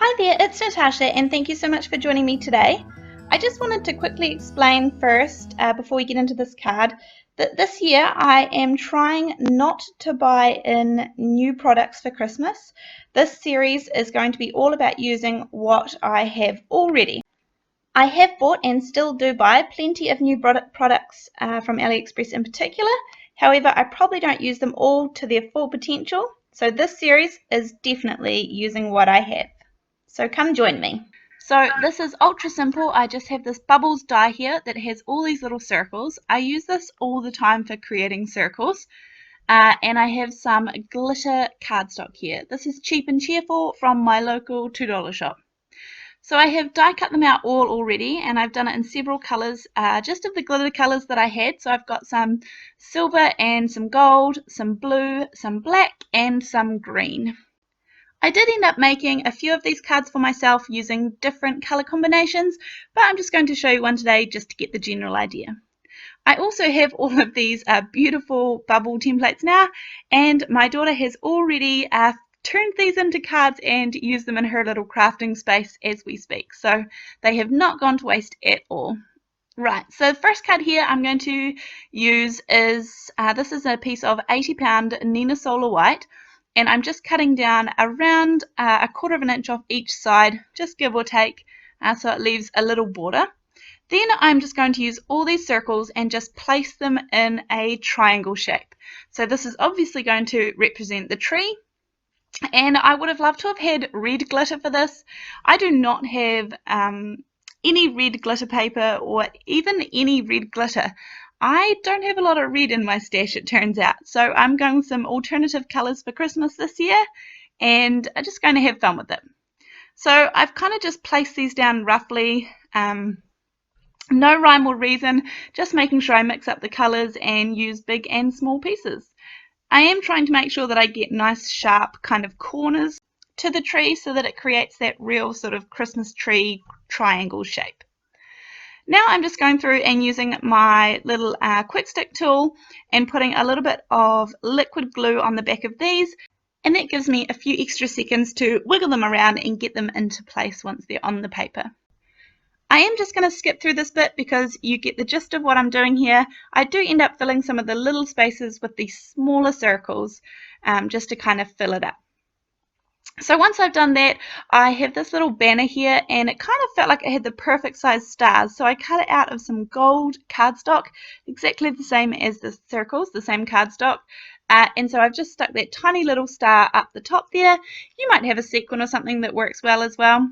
Hi there, it's Natasha and thank you so much for joining me today. I just wanted to quickly explain first, before we get into this card, that this year I am trying not to buy in new products for Christmas. This series is going to be all about using what I have already. I have bought and still do buy plenty of new products from AliExpress in particular. However, I probably don't use them all to their full potential. So this series is definitely using what I have. So come join me. So this is ultra simple. I just have this bubbles die here that has all these little circles. I use this all the time for creating circles. And I have some glitter cardstock here. This is cheap and cheerful from my local $2 shop. So I have die cut them out all already, and I've done it in several colours, just of the glitter colours that I had. So I've got some silver and some gold, some blue, some black, and some green. I did end up making a few of these cards for myself using different colour combinations, but I'm just going to show you one today just to get the general idea. I also have all of these beautiful bubble templates now, and my daughter has already turned these into cards and used them in her little crafting space as we speak, so they have not gone to waste at all. Right, so the first card here I'm going to use is, this is a piece of 80-pound Nina Solar White, and I'm just cutting down around a 1/4 inch off each side, just give or take, so it leaves a little border. Then I'm just going to use all these circles and just place them in a triangle shape. So this is obviously going to represent the tree, and I would have loved to have had red glitter for this. I do not have any red glitter paper or even any red glitter. I don't have a lot of red in my stash, it turns out. So I'm going with some alternative colours for Christmas this year, and I'm just going to have fun with it. So I've kind of just placed these down roughly, no rhyme or reason, just making sure I mix up the colours and use big and small pieces. I am trying to make sure that I get nice sharp kind of corners to the tree so that it creates that real sort of Christmas tree triangle shape. Now I'm just going through and using my little quick stick tool and putting a little bit of liquid glue on the back of these, and that gives me a few extra seconds to wiggle them around and get them into place once they're on the paper. I am just going to skip through this bit because you get the gist of what I'm doing here. I do end up filling some of the little spaces with these smaller circles, just to kind of fill it up. So once I've done that, I have this little banner here, and it kind of felt like it had the perfect size stars, so I cut it out of some gold cardstock, exactly the same as the circles, the same cardstock. And so I've just stuck that tiny little star up the top there. You might have a sequin or something that works well as well.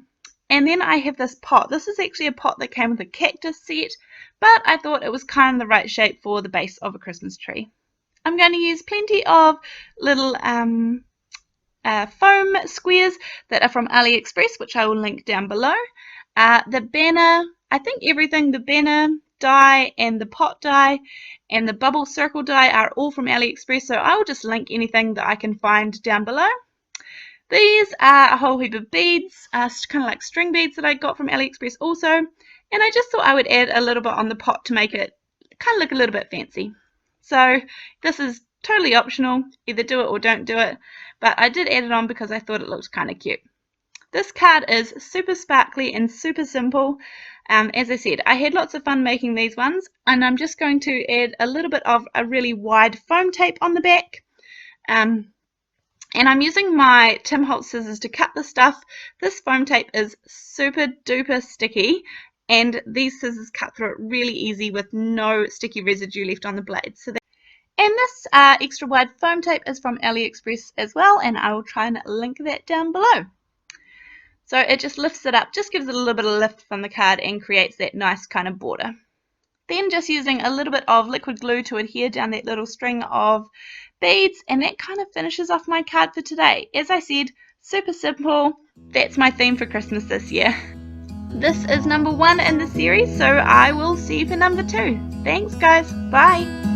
And then I have this pot. This is actually a pot that came with a cactus set, but I thought it was kind of the right shape for the base of a Christmas tree. I'm going to use plenty of little foam squares that are from AliExpress, which I will link down below. The banner, I think everything, the banner die and the pot die and the bubble circle die are all from AliExpress, so I will just link anything that I can find down below. These are a whole heap of beads, kind of like string beads that I got from AliExpress also, and I just thought I would add a little bit on the pot to make it kind of look a little bit fancy. So this is totally optional, either do it or don't do it, but I did add it on because I thought it looked kind of cute. This card is super sparkly and super simple. As I said, I had lots of fun making these ones, and I'm just going to add a little bit of a really wide foam tape on the back. And I'm using my Tim Holtz scissors to cut the stuff. This foam tape is super duper sticky, and these scissors cut through it really easy with no sticky residue left on the blade. And this extra wide foam tape is from AliExpress as well, and I will try and link that down below. So it just lifts it up, just gives it a little bit of lift from the card and creates that nice kind of border. Then just using a little bit of liquid glue to adhere down that little string of beads, and that kind of finishes off my card for today. As I said, super simple. That's my theme for Christmas this year. This is number 1 in the series, so I will see you for number 2. Thanks guys, bye!